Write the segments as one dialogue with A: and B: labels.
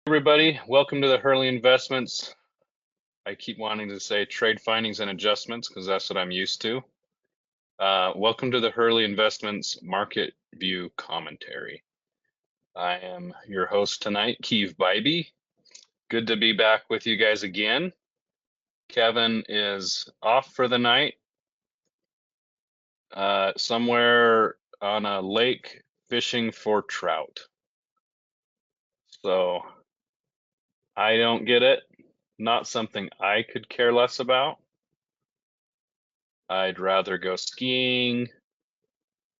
A: Everybody, welcome to the Hurley Investments. I keep wanting to say trade findings and adjustments because that's what I'm used to. Welcome to the Hurley Investments Market View Commentary. I am your host tonight, Keeve Bybee. Good to be back with you guys again. Kevin is off for the night, somewhere on a lake fishing for trout. So I don't get it. Not something I could care less about. I'd rather go skiing,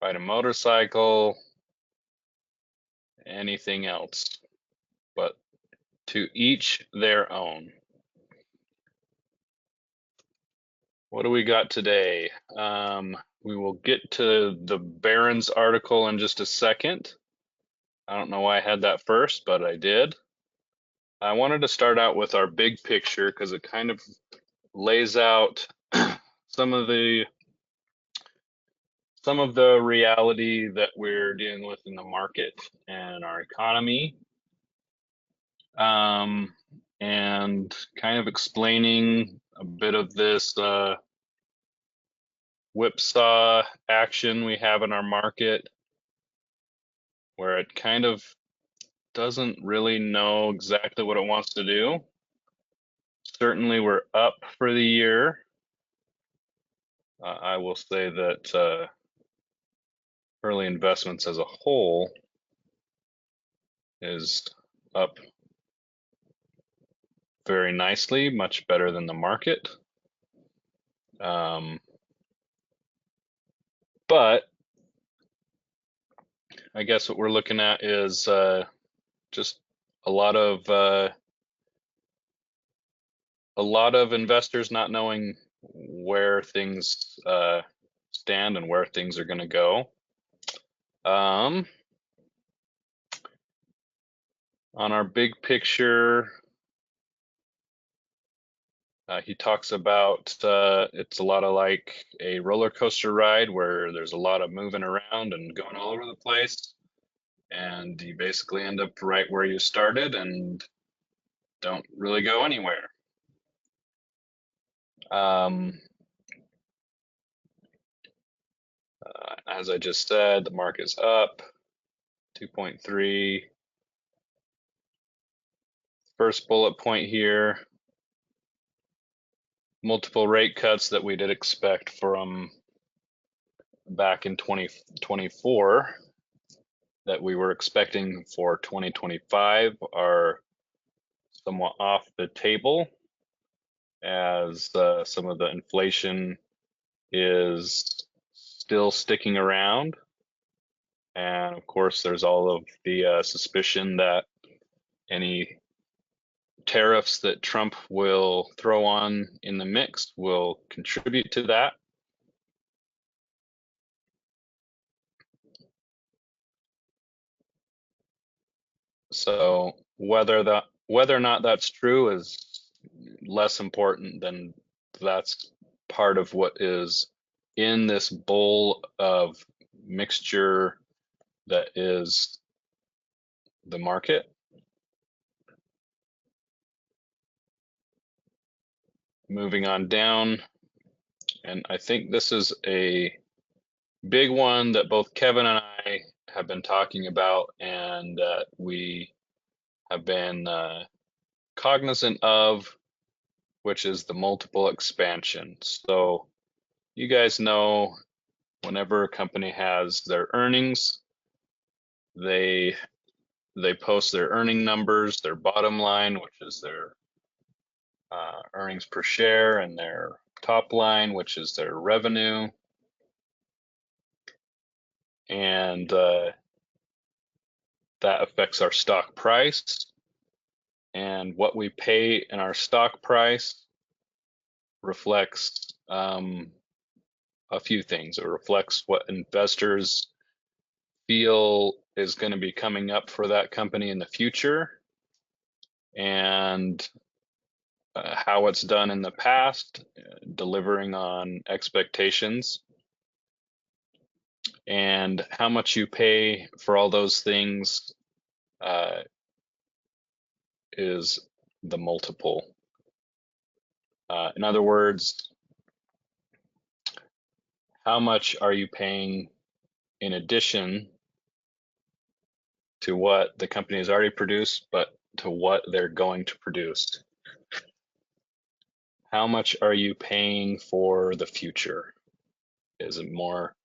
A: ride a motorcycle, anything else, but to each their own. What do we got today? We will get to the Barron's article in just a second. I don't know why I had that first, but I did. I wanted to start out with our big picture because it kind of lays out some of the reality that we're dealing with in the market and our economy, and kind of explaining a bit of this whipsaw action we have in our market, where it kind of doesn't really know exactly what it wants to do. Certainly, we're up for the year. I will say that Hurley Investments as a whole is up very nicely, much better than the market. But I guess what we're looking at is just a lot of investors not knowing where things stand and where things are going to go. On our big picture, he talks about it's a lot of like a roller coaster ride where there's a lot of moving around and going all over the place, and you basically end up right where you started and don't really go anywhere. As I just said, the market's up 2.3. First bullet point here, multiple rate cuts that we did expect from back in 2024 that we were expecting for 2025 are somewhat off the table, as some of the inflation is still sticking around. And of course, there's all of the suspicion that any tariffs that Trump will throw on in the mix will contribute to that. So whether or not that's true is less important than that's part of what is in this bowl of mixture that is the market. Moving on down, and I think this is a big one that both Kevin and I have been talking about, and we have been cognizant of, which is the multiple expansion. So you guys know, whenever a company has their earnings, they post their earning numbers, their bottom line, which is their earnings per share, and their top line, which is their revenue. And that affects our stock price. And what we pay in our stock price reflects a few things. It reflects what investors feel is going to be coming up for that company in the future, and how it's done in the past, delivering on expectations, and how much you pay for all those things is the multiple. In other words, how much are you paying in addition to what the company has already produced, but to what they're going to produce? How much are you paying for the future? Is a more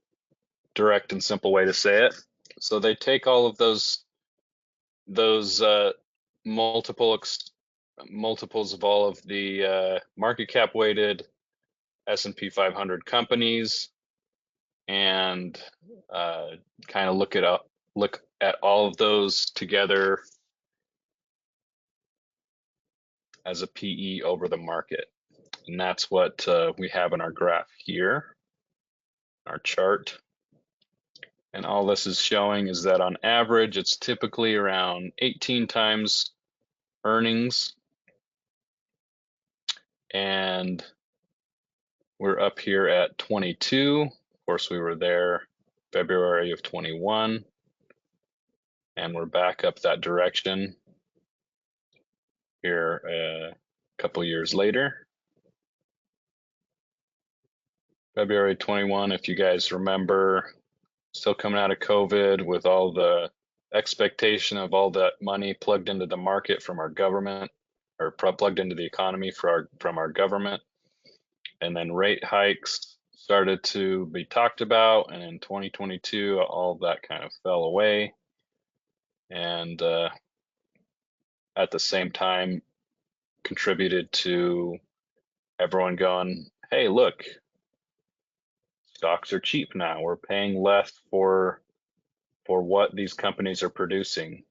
A: direct and simple way to say it. So they take all of those multiples of all of the market cap weighted S&P 500 companies and kind of look at all of those together as a PE over the market. And that's what we have in our graph here, our chart. And all this is showing is that on average, it's typically around 18 times earnings. And we're up here at 22. Of course, we were there February of 21. And we're back up that direction here a couple years later. February 21, if you guys remember, still coming out of COVID with all the expectation of all that money plugged into the market from our government, or plugged into the economy from our government. And then rate hikes started to be talked about. And in 2022, all of that kind of fell away. And at the same time, contributed to everyone going, hey, look, stocks are cheap now. We're paying less for what these companies are producing,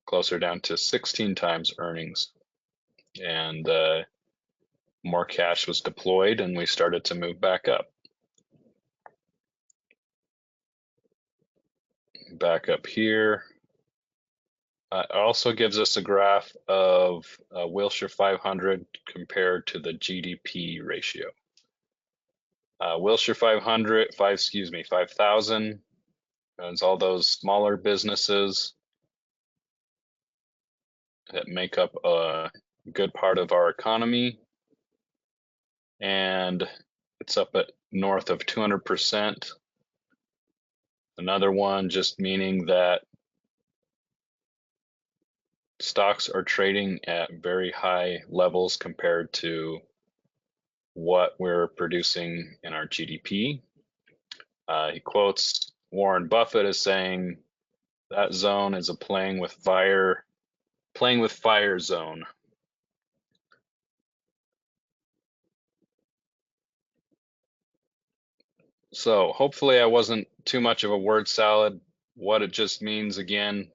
A: closer down to 16 times earnings. And more cash was deployed and we started to move back up. Back up here. It also gives us a graph of Wilshire 500 compared to the GDP ratio. Wilshire 5,000 owns all those smaller businesses that make up a good part of our economy. And it's up at north of 200%. Another one just meaning that stocks are trading at very high levels compared to what we're producing in our GDP. He quotes Warren Buffett as saying that zone is a playing with fire zone. So hopefully I wasn't too much of a word salad. What it just means, again,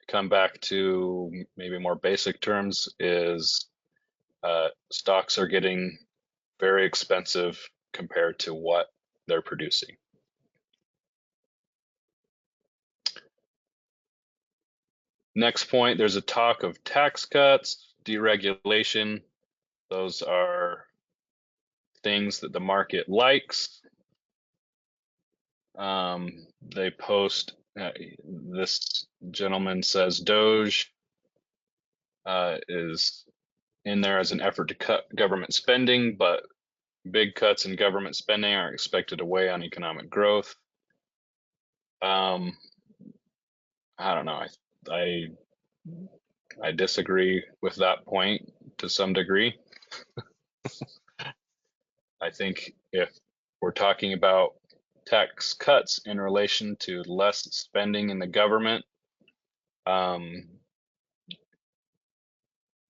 A: come back to maybe more basic terms, is stocks are getting very expensive compared to what they're producing. Next point, there's a talk of tax cuts, deregulation. Those are things that the market likes. They post, this gentleman says Doge is in there as an effort to cut government spending, but big cuts in government spending are expected to weigh on economic growth. I don't know. I disagree with that point to some degree. I think if we're talking about tax cuts in relation to less spending in the government,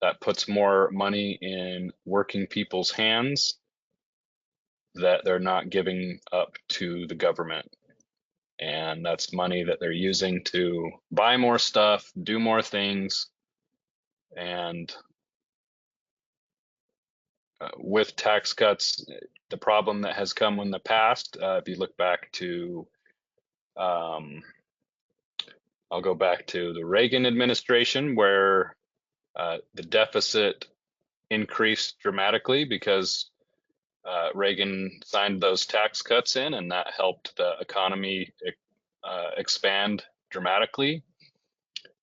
A: that puts more money in working people's hands that they're not giving up to the government. And that's money that they're using to buy more stuff, do more things. And with tax cuts, the problem that has come in the past, if you look back to, I'll go back to the Reagan administration, where the deficit increased dramatically because Reagan signed those tax cuts in, and that helped the economy expand dramatically.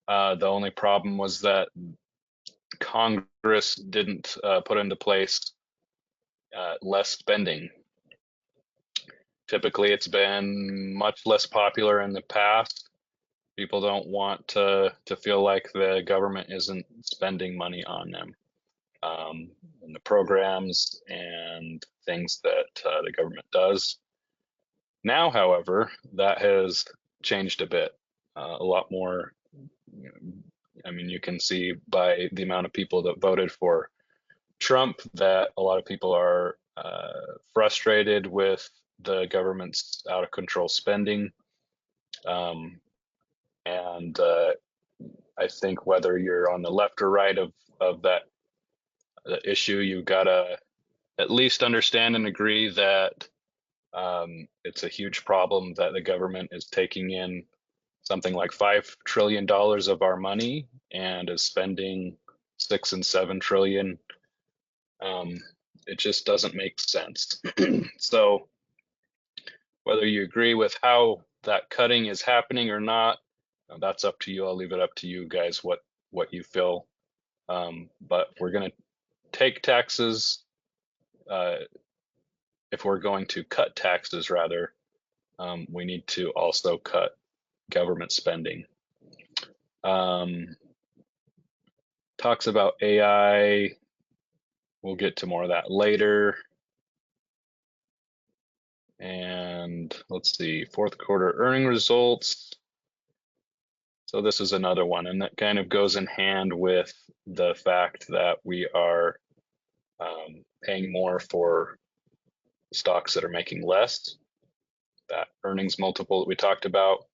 A: The only problem was that Congress didn't put into place less spending. Typically, it's been much less popular in the past. People don't want to feel like the government isn't spending money on them, and the programs and things that the government does. Now, however, that has changed a bit. A lot more. I mean, you can see by the amount of people that voted for Trump that a lot of people are frustrated with the government's out of control spending. And I think whether you're on the left or right of that issue, you've got to at least understand and agree that it's a huge problem that the government is taking in something like $5 trillion of our money and is spending 6 and 7 trillion. It just doesn't make sense. So whether you agree with how that cutting is happening or not, that's up to you. I'll leave it up to you guys what you feel. But we're going to take taxes. If we're going to cut taxes, rather, we need to also cut government spending. Talks about AI. We'll get to more of that later. And let's see, fourth quarter earning results. So this is another one, and that kind of goes in hand with the fact that we are paying more for stocks that are making less. That earnings multiple that we talked about.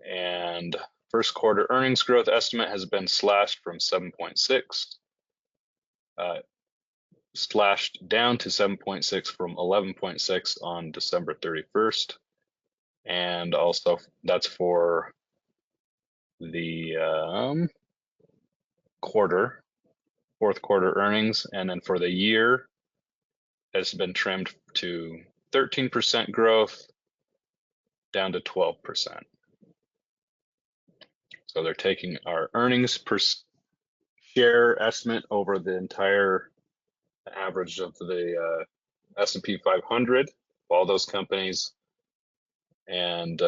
A: And first quarter earnings growth estimate has been slashed from 7.6, slashed down to 7.6 from 11.6 on December 31st. And also that's for the fourth quarter earnings. And then for the year has been trimmed to 13% growth down to 12%. So they're taking our earnings per share estimate over the entire average of the S&P 500, all those companies, and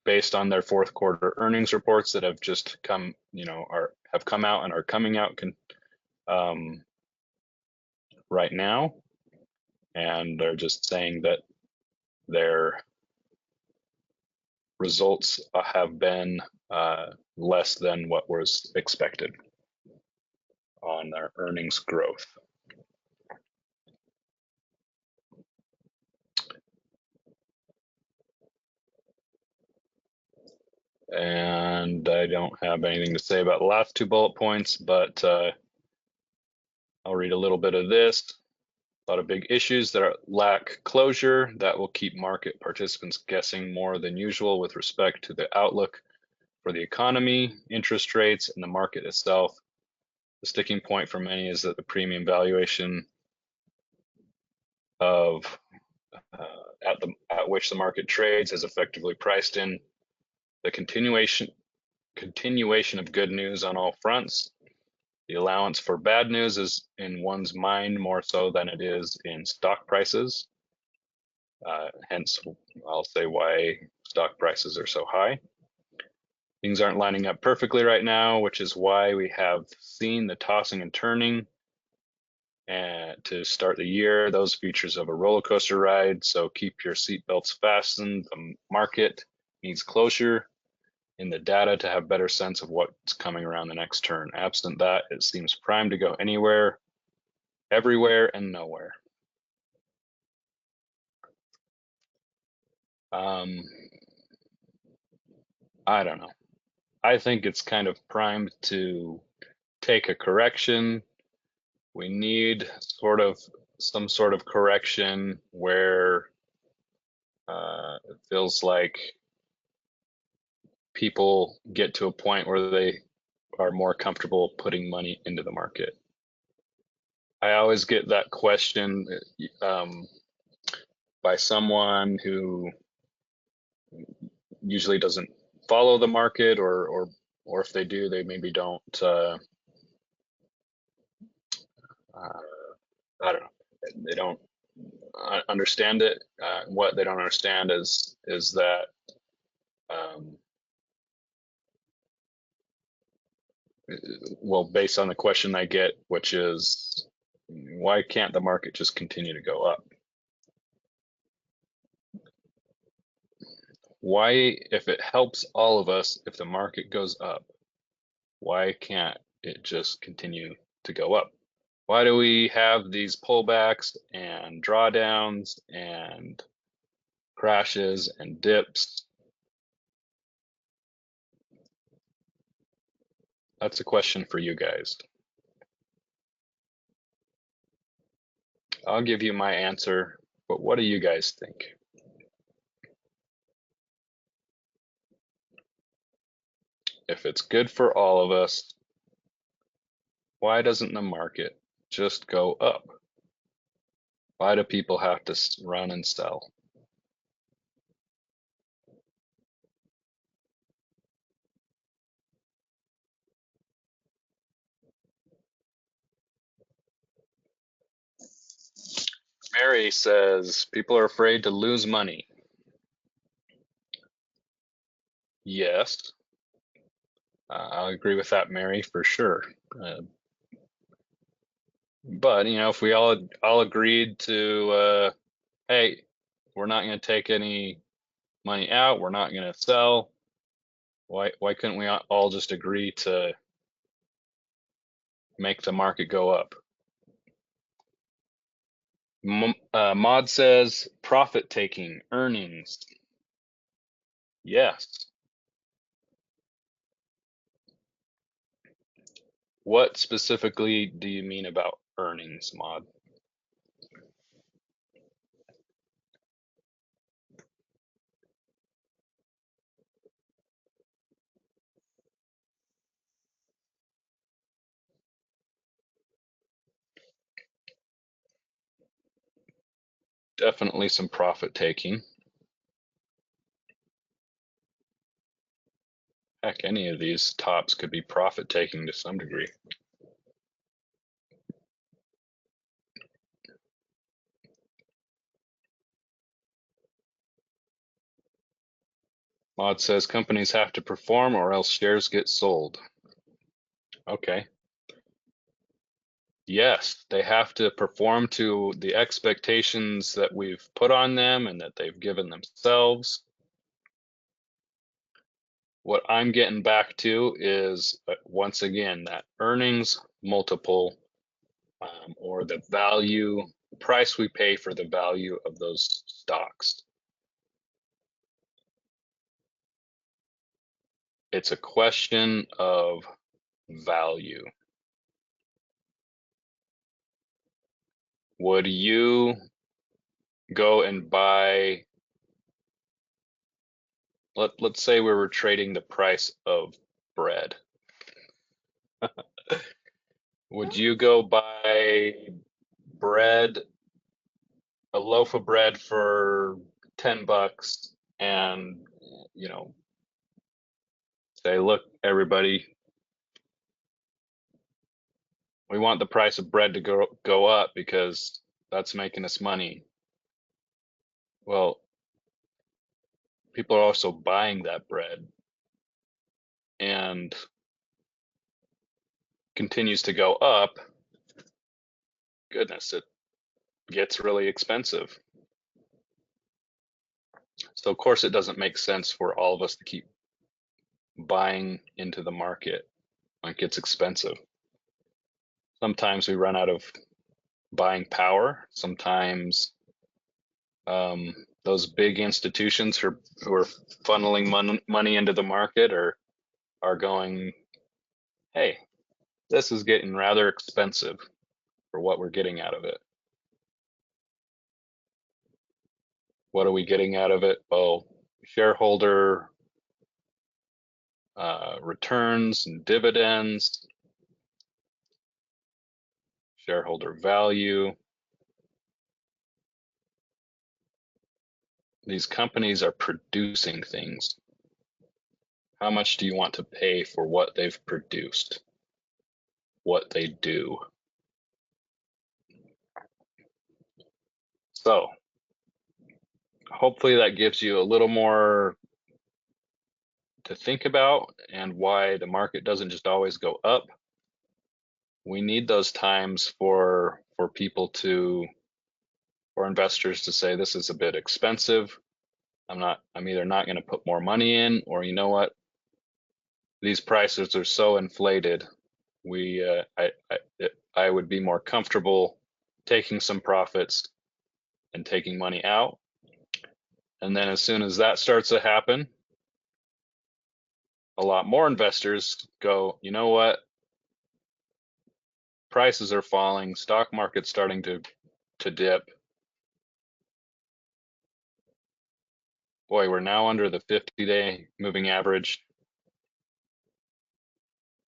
A: based on their fourth quarter earnings reports that have just come, have come out and are coming out right now, and they're just saying that their results have been less than what was expected on their earnings growth. And I don't have anything to say about the last two bullet points, but I'll read a little bit of this. A lot of big issues that lack closure that will keep market participants guessing more than usual with respect to the outlook for the economy, interest rates, and the market itself. The sticking point for many is that the premium valuation of at which the market trades is effectively priced in the continuation of good news on all fronts. The allowance for bad news is in one's mind more so than it is in stock prices. Hence, I'll say why stock prices are so high. Things aren't lining up perfectly right now, which is why we have seen the tossing and turning. And to start the year, those features of a roller coaster ride. So keep your seatbelts fastened. The market needs closure in the data to have better sense of what's coming around the next turn. Absent that, it seems primed to go anywhere, everywhere, and nowhere. I don't know. I think it's kind of primed to take a correction. We need some sort of correction where it feels like people get to a point where they are more comfortable putting money into the market. I always get that question by someone who usually doesn't follow the market, or if they do, they maybe don't. I don't know. They don't understand it. What they don't understand is that um, well, based on the question I get, which is why can't the market just continue to go up? Why, if it helps all of us, if the market goes up, why can't it just continue to go up? Why do we have these pullbacks and drawdowns and crashes and dips? That's a question for you guys. I'll give you my answer, but what do you guys think? If it's good for all of us, why doesn't the market just go up? Why do people have to run and sell? Mary says people are afraid to lose money. Yes, I'll agree with that, Mary, for sure. Uh, but if we all agreed to, hey, we're not going to take any money out, we're not going to sell. Why couldn't we all just agree to make the market go up? Maud says profit taking, earnings. Yes. What specifically do you mean about earnings, Maud? Definitely some profit taking. Heck, any of these tops could be profit taking to some degree. Maud says companies have to perform or else shares get sold. Okay. Yes, they have to perform to the expectations that we've put on them and that they've given themselves. What I'm getting back to is, once again, that earnings multiple, or the value, price we pay for the value of those stocks. It's a question of value. Would you go and buy, let's say we were trading the price of bread. Would you go buy bread, a loaf of bread for $10 and, say, look, everybody, we want the price of bread to go up because that's making us money. Well, people are also buying that bread and continues to go up. Goodness, it gets really expensive. So of course it doesn't make sense for all of us to keep buying into the market when it gets expensive. Sometimes we run out of buying power. Sometimes those big institutions who are funneling money into the market are going, hey, this is getting rather expensive for what we're getting out of it. What are we getting out of it? Oh, shareholder returns and dividends, shareholder value. These companies are producing things. How much do you want to pay for what they've produced, what they do? So hopefully that gives you a little more to think about and why the market doesn't just always go up. We need those times for people to, for investors to say, this is a bit expensive. I'm either not going to put more money in, or you know what, these prices are so inflated. I would be more comfortable taking some profits and taking money out. And then as soon as that starts to happen, a lot more investors go, you know what, prices are falling, stock market's starting to dip. Boy, we're now under the 50-day moving average.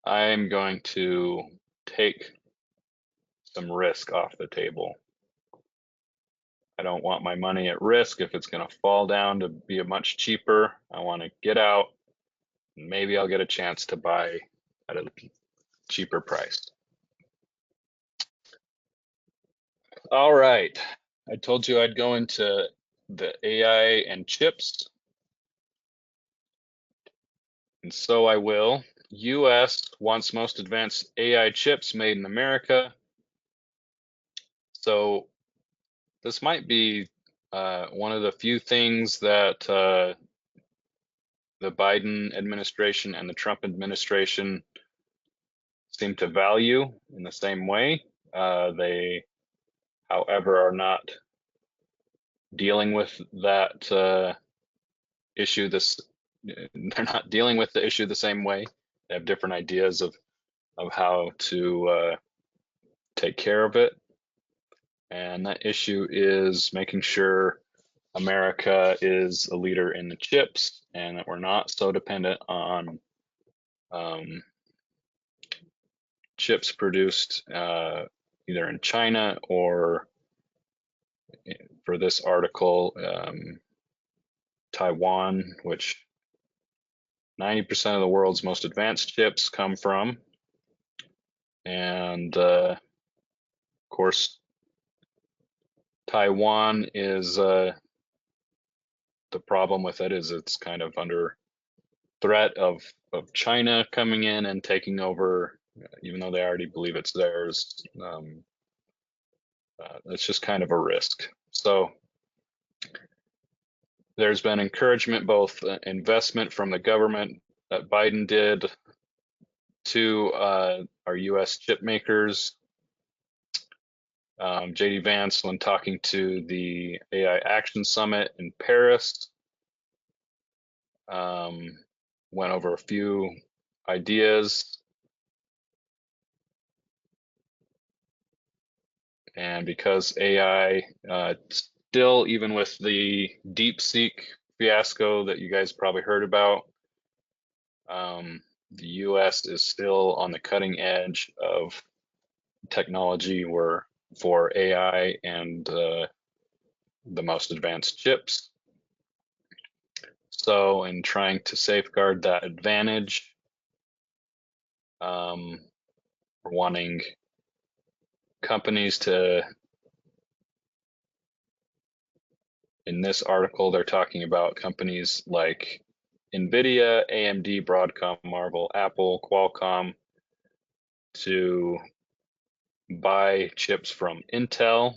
A: I'm going to take some risk off the table. I don't want my money at risk if it's going to fall down to be a much cheaper. I want to get out. Maybe I'll get a chance to buy at a cheaper price. All right. I told you I'd go into the AI and chips, and so I will. US wants most advanced AI chips made in America. So this might be one of the few things that the Biden administration and the Trump administration seem to value in the same way. They, however, are not dealing with that issue they're not dealing with the issue the same way. They have different ideas of how to take care of it. And that issue is making sure America is a leader in the chips and that we're not so dependent on um, chips produced either in China or, for this article, Taiwan, which 90% of the world's most advanced chips come from. And of course, Taiwan is the problem with it is it's kind of under threat of China coming in and taking over, even though they already believe it's theirs. It's just kind of a risk. So there's been encouragement, both investment from the government that Biden did to our U.S. chip makers. J.D. Vance, when talking to the AI Action Summit in Paris, went over a few ideas. And because AI, still, even with the DeepSeek fiasco that you guys probably heard about, the US is still on the cutting edge of technology for AI and the most advanced chips. So in trying to safeguard that advantage, we're wanting companies to, in this article, they're talking about companies like NVIDIA, AMD, Broadcom, Marvell, Apple, Qualcomm, to buy chips from Intel.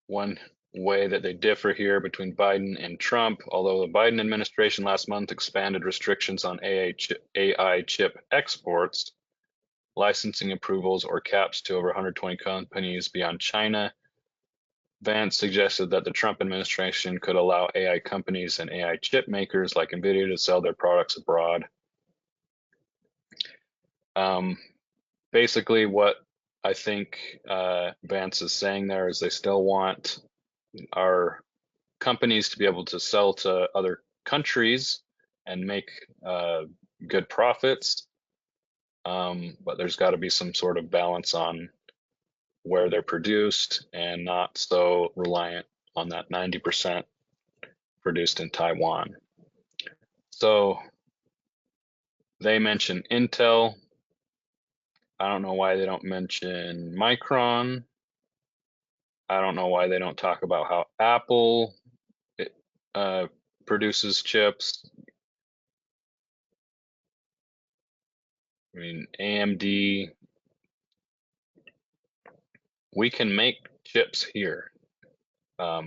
A: One way that they differ here between Biden and Trump, although the Biden administration last month expanded restrictions on AI chip exports, licensing approvals, or caps to over 120 companies beyond China, Vance suggested that the Trump administration could allow AI companies and AI chip makers like NVIDIA to sell their products abroad. Basically, what I think Vance is saying there is they still want our companies to be able to sell to other countries and make good profits, but there's got to be some sort of balance on where they're produced and not so reliant on that 90% produced in Taiwan. So they mention Intel. I don't know why they don't mention Micron. I don't know why they don't talk about how Apple uh, produces chips. I mean, AMD, we can make chips here.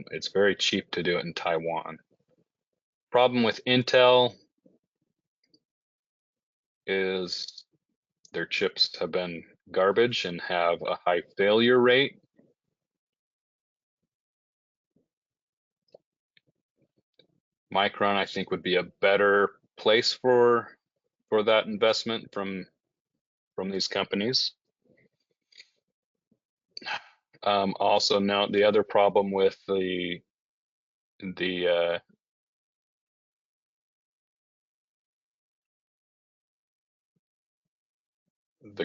A: It's very cheap to do it in Taiwan. Problem with Intel is their chips have been garbage and have a high failure rate. Micron, I think, would be a better place for that investment from these companies. Also, note the other problem with the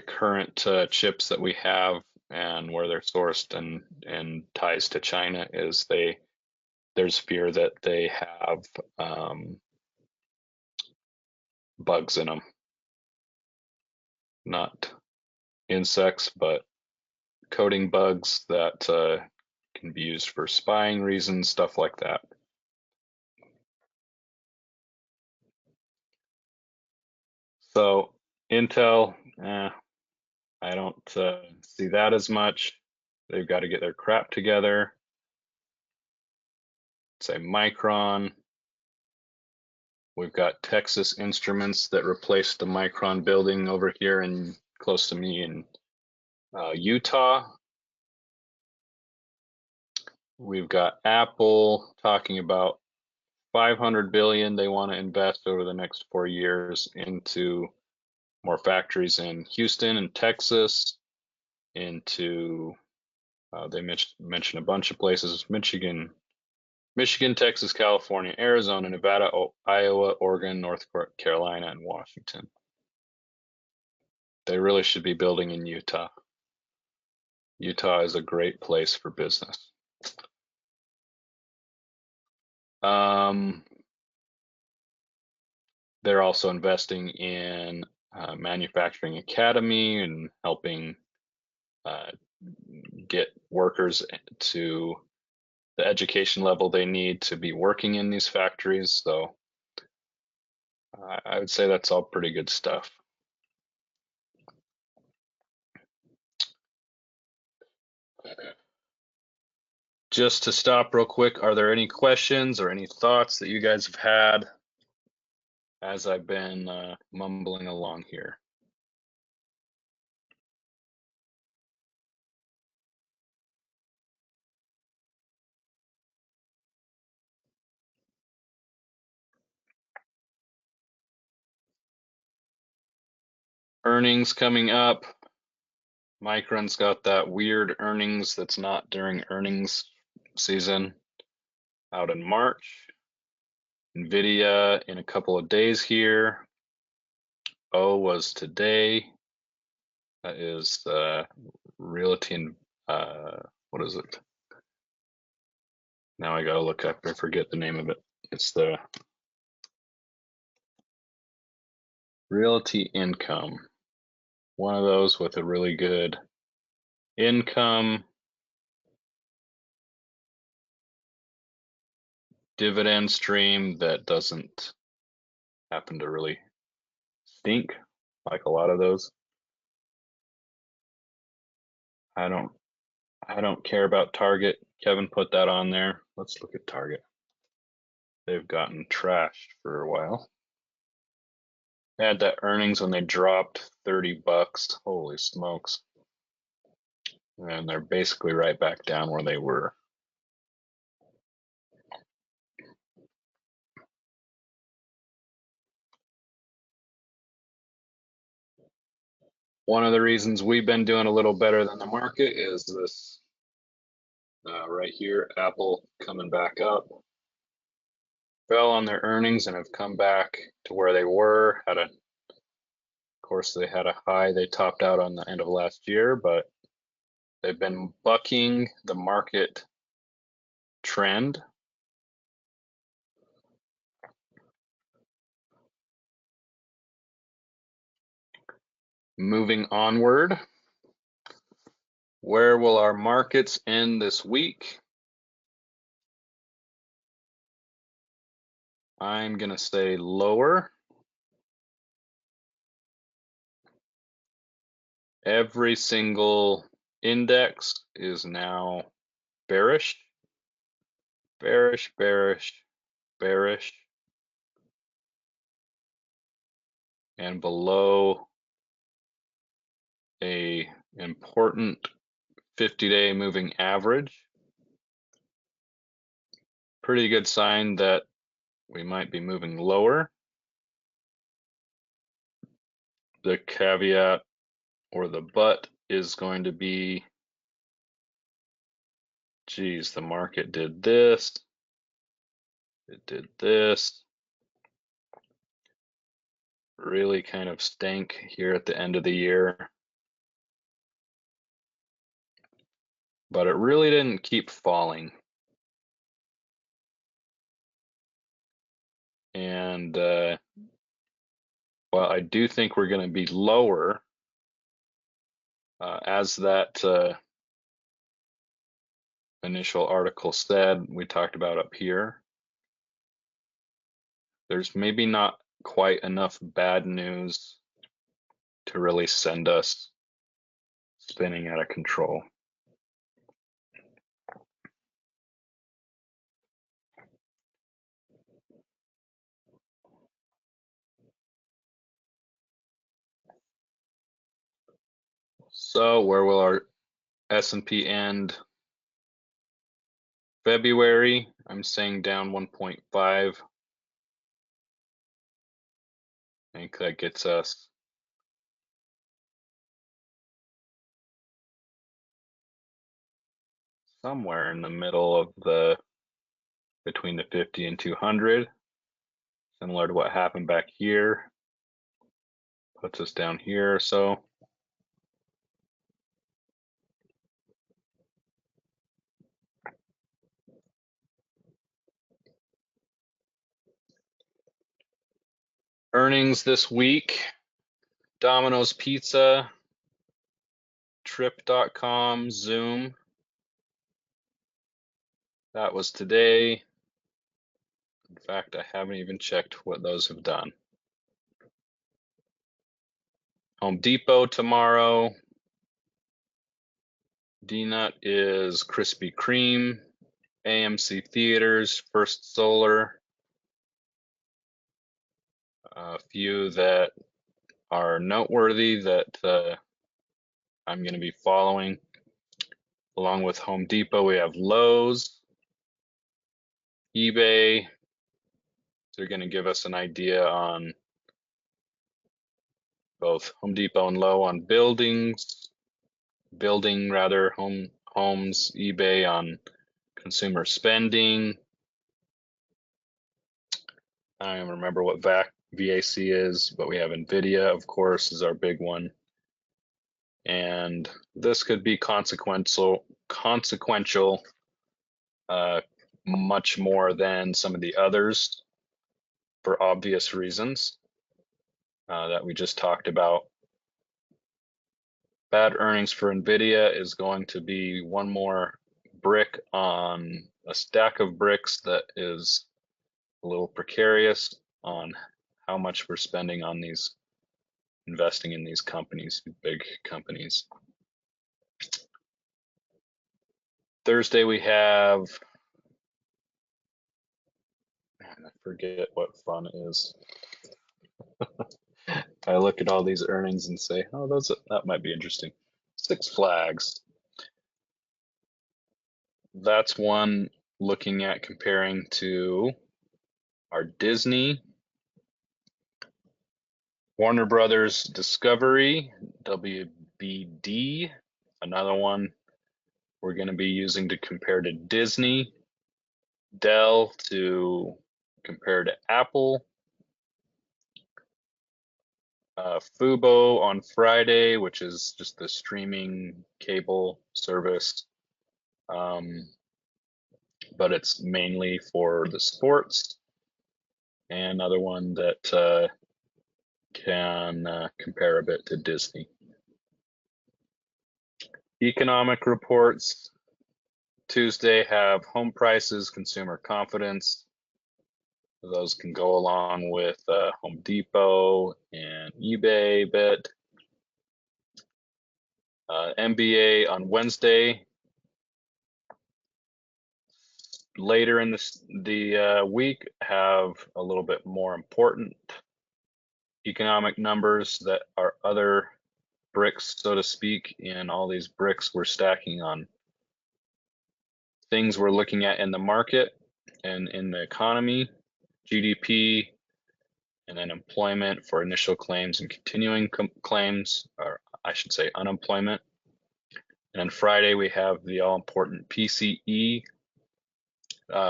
A: current chips that we have and where they're sourced and ties to China is there's fear that they have bugs in them, not insects, but coding bugs that can be used for spying reasons, stuff like that. So Intel, I don't see that as much. They've got to get their crap together. Say Micron. We've got Texas Instruments that replaced the Micron building over here and close to me in Utah. We've got Apple talking about 500 billion they want to invest over the next 4 years into more factories in Houston and Texas, into they mentioned a bunch of places: Michigan, Texas, California, Arizona, Nevada, Iowa, Oregon, North Carolina, and Washington. They really should be building in Utah. Utah is a great place for business. They're also investing in manufacturing academy and helping get workers to the education level they need to be working in these factories. So I would say that's all pretty good stuff. Just to stop real quick, are there any questions or any thoughts that you guys have had as I've been mumbling along here? Earnings coming up. Micron's got that weird earnings that's not during earnings season out in March. Nvidia in a couple of days here. O was today. That is Realty and what is it? Now I gotta look up. I forget the name of it. It's the Realty Income. One of those with a really good income, dividend stream that doesn't happen to really stink like a lot of those. I don't care about Target. Kevin put that on there. Let's look at Target. They've gotten trashed for a while. They had that earnings when they dropped 30 bucks. Holy smokes. And they're basically right back down where they were. One of the reasons we've been doing a little better than the market is this right here, Apple coming back up. Fell on their earnings and have come back to where they were. Had a course, they had a high they topped out on the end of last year, but they've been bucking the market trend. Moving onward, where will our markets end this week? I'm going to say lower. Every single index is now bearish, bearish, bearish, bearish, and below a important 50-day moving average. Pretty good sign that we might be moving lower. The caveat or the but is going to be, geez, the market did this, it did this, really kind of stank here at the end of the year. But it really didn't keep falling. And well, I do think we're going to be lower as that initial article said, we talked about up here. There's maybe not quite enough bad news to really send us spinning out of control. So where will our S&P end February? I'm saying down 1.5. I think that gets us somewhere in the middle of the between the 50 and 200, similar to what happened back here. Puts us down here or so. Earnings this week, Domino's Pizza, Trip.com, Zoom. That was today. In fact, I haven't even checked what those have done. Home Depot tomorrow. D-Nut is Krispy Kreme, AMC Theaters, First Solar. A few that are noteworthy that I'm going to be following. Along with Home Depot, we have Lowe's, eBay. They're going to give us an idea on both Home Depot and Lowe on building rather, homes, eBay on consumer spending. I don't remember what VAC is, but we have Nvidia, of course, is our big one. And this could be consequential, much more than some of the others for obvious reasons that we just talked about. Bad earnings for Nvidia is going to be one more brick on a stack of bricks that is a little precarious on how much we're spending on these, investing in these companies, big companies. Thursday we have, man, I forget what fun is. I look at all these earnings and say, oh, that might be interesting. Six Flags. That's one looking at comparing to our Disney, Warner Brothers Discovery, WBD, another one we're going to be using to compare to Disney, Dell to compare to Apple, Fubo on Friday, which is just the streaming cable service. But it's mainly for the sports. And another one that can compare a bit to Disney. Economic reports Tuesday have home prices, consumer confidence. Those can go along with Home Depot and eBay a bit. MBA on Wednesday. Later in the week have a little bit more important economic numbers that are other bricks, so to speak, and all these bricks we're stacking on things we're looking at in the market and in the economy, GDP, and then employment for initial claims and continuing claims, or I should say unemployment. And then Friday we have the all-important PCE,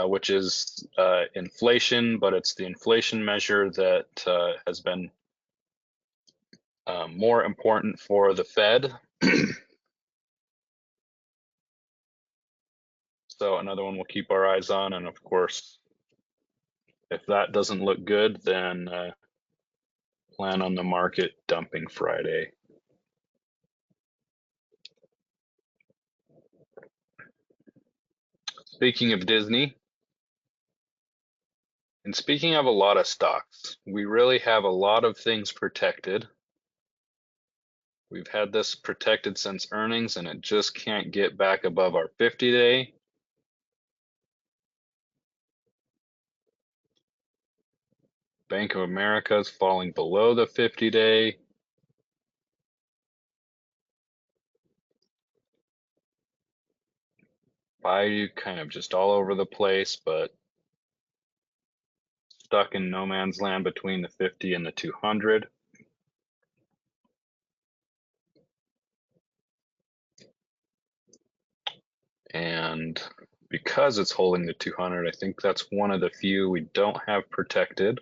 A: which is inflation, but it's the inflation measure that has been more important for the Fed. So another one we'll keep our eyes on, and of course, if that doesn't look good, then plan on the market dumping Friday. Speaking of Disney, and speaking of a lot of stocks, we really have a lot of things protected. We've had this protected since earnings, and it just can't get back above our 50-day. Bank of America is falling below the 50-day. Baidu kind of just all over the place, but stuck in no man's land between the 50 and the 200. And because it's holding the 200, I think that's one of the few we don't have protected.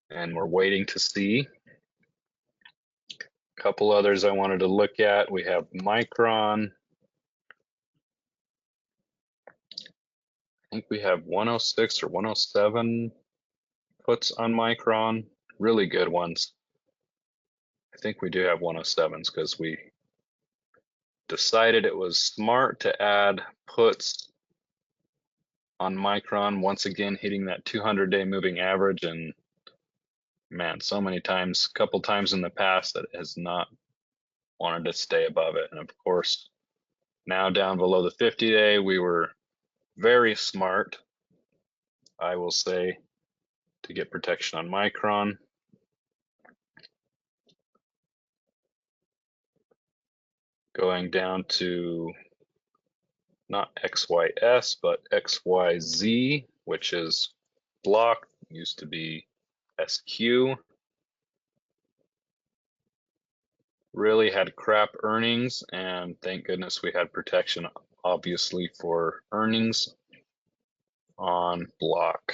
A: And we're waiting to see. A couple others I wanted to look at. We have Micron. I think we have 106 or 107 puts on Micron. Really good ones. I think we do have 107s because we decided it was smart to add puts on Micron, once again hitting that 200-day moving average, and man, so many times, a couple times in the past that it has not wanted to stay above it. And of course, now down below the 50-day, we were very smart, I will say, to get protection on Micron. Going down to not XYS, but XYZ, which is block, used to be SQ. Really had crap earnings, and thank goodness we had protection, obviously, for earnings on block.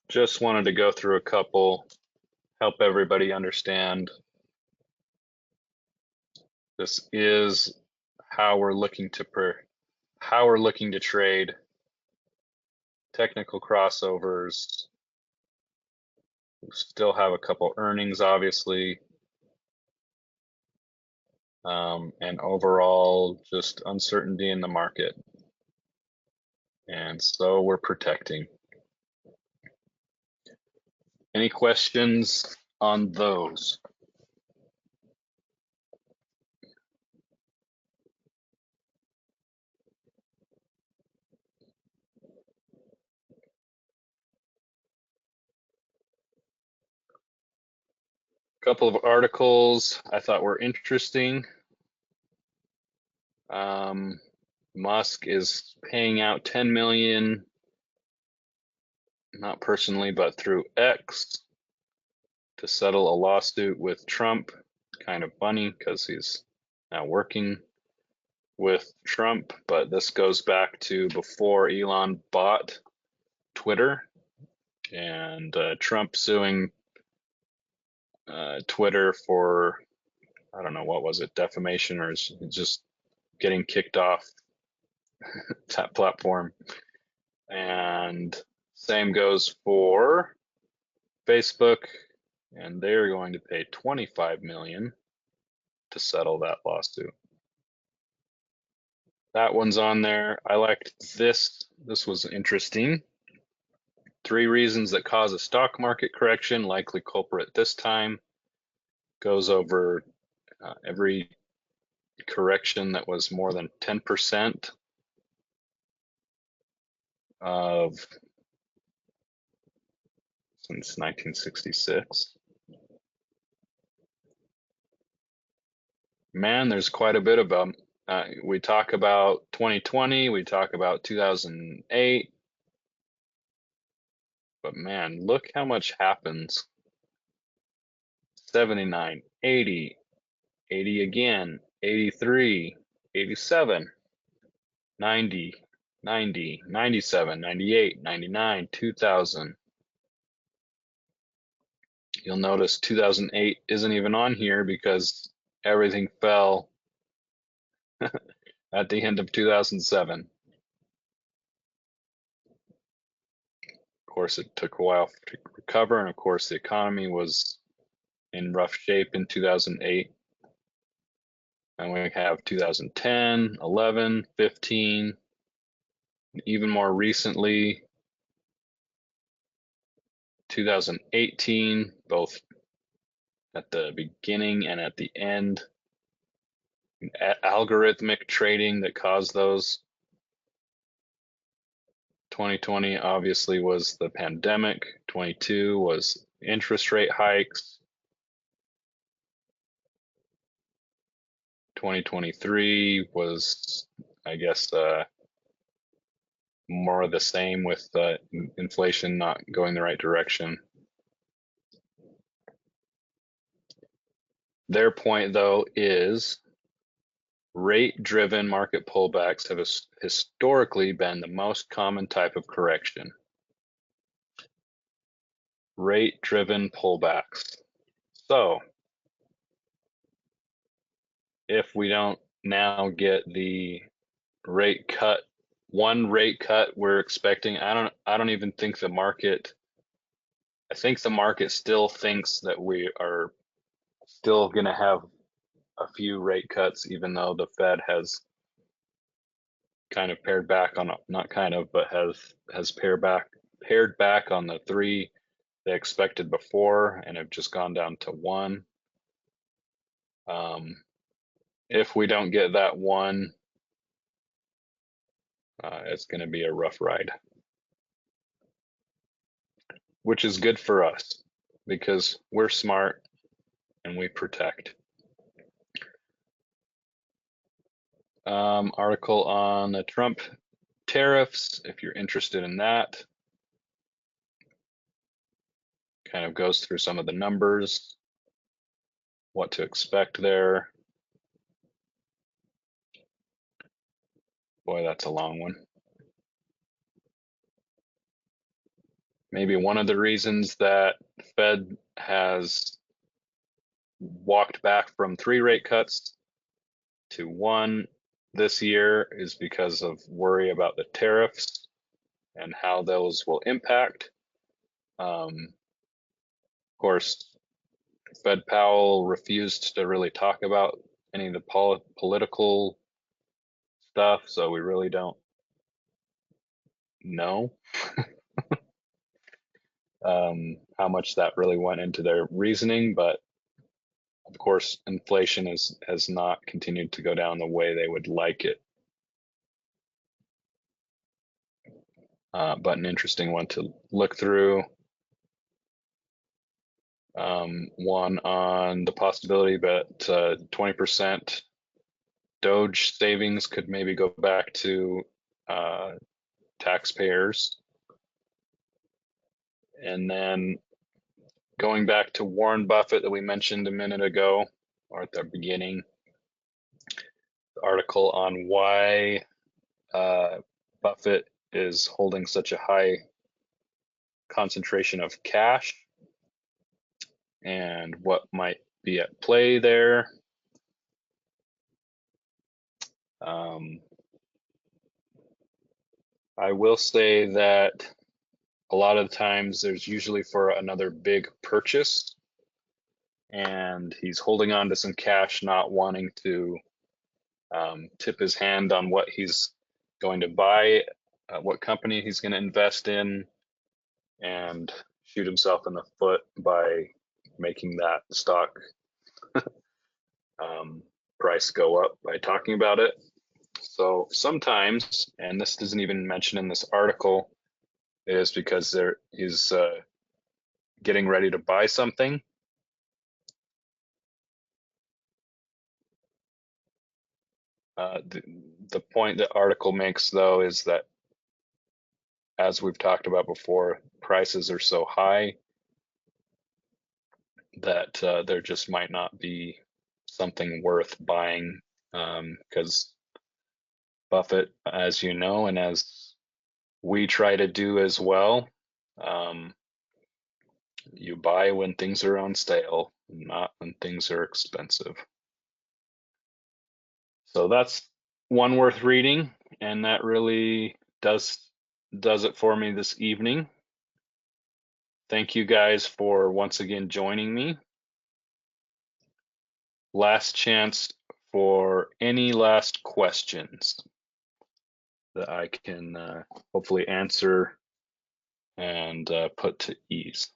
A: Just wanted to go through a couple, help everybody understand this is how we're looking to trade technical crossovers. We still have a couple earnings, obviously, and overall just uncertainty in the market, and so we're protecting. Any questions on those? Couple of articles I thought were interesting. Musk is paying out 10 million, not personally, but through X, to settle a lawsuit with Trump. Kind of funny because he's now working with Trump, but this goes back to before Elon bought Twitter and Trump suing Twitter for, I don't know, what was it, defamation, or just getting kicked off that platform. And same goes for Facebook, and they're going to pay 25 million to settle that lawsuit. That one's on there. I liked this. This was interesting. 3 reasons that cause a stock market correction, likely culprit this time. Goes over every correction that was more than 10% of since 1966. Man, there's quite a bit of them. We talk about 2020, we talk about 2008, but man, look how much happens. 79, 80, 80 again, 83, 87, 90, 90, 97, 98, 99, 2000. You'll notice 2008 isn't even on here because everything fell at the end of 2007. Of course, it took a while to recover, and of course, the economy was in rough shape in 2008. And we have 2010, 11, 15, even more recently, 2018, both at the beginning and at the end. Algorithmic trading that caused those. 2020 obviously was the pandemic. 22 was interest rate hikes. 2023 was, I guess, more of the same with inflation not going the right direction. Their point, though, is rate-driven market pullbacks have historically been the most common type of correction. Rate-driven pullbacks. So, if we don't now get the rate cut, one rate cut we're expecting, I don't even think the market, I think the market still thinks that we are still going to have a few rate cuts, even though the Fed has kind of pared back on, not kind of, but has pared back on the 3 they expected before and have just gone down to 1. If we don't get that 1, it's going to be a rough ride, which is good for us because we're smart and we protect. Article on the Trump tariffs, if you're interested in that. Kind of goes through some of the numbers, what to expect there. Boy, that's a long one. Maybe one of the reasons that Fed has walked back from 3 rate cuts to 1 this year is because of worry about the tariffs and how those will impact. Of course, Fed Powell refused to really talk about any of the political stuff, so we really don't know how much that really went into their reasoning, but of course, inflation has not continued to go down the way they would like it. But an interesting one to look through. One on the possibility that 20% Doge savings could maybe go back to taxpayers. And then going back to Warren Buffett that we mentioned a minute ago, or at the beginning, the article on why Buffett is holding such a high concentration of cash and what might be at play there. I will say that a lot of the times there's usually for another big purchase, and he's holding on to some cash, not wanting to tip his hand on what he's going to buy, what company he's going to invest in, and shoot himself in the foot by making that stock price go up by talking about it. So sometimes, and this isn't even mentioned in this article, is because he's getting ready to buy something. The point the article makes, though, is that, as we've talked about before, prices are so high that there just might not be something worth buying, because Buffett, as you know, and as we try to do as well, you buy when things are on sale, not when things are expensive. So that's one worth reading, and that really does it for me this evening. Thank you guys for once again joining me. Last chance for any last questions that I can hopefully answer and put to ease.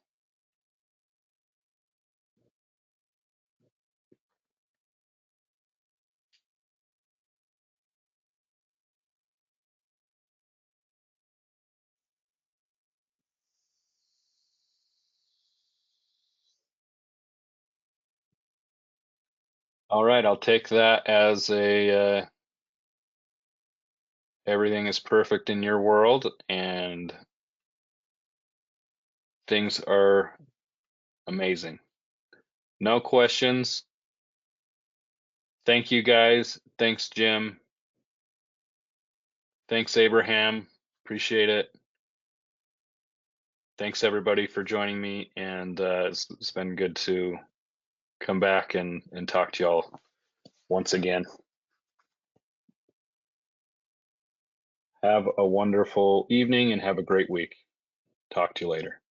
A: All right, I'll take that as a everything is perfect in your world and things are amazing. No questions. Thank you guys. Thanks, Jim. Thanks, Abraham. Appreciate it. Thanks, everybody, for joining me. And it's been good to come back and talk to y'all once again. Have a wonderful evening and have a great week. Talk to you later.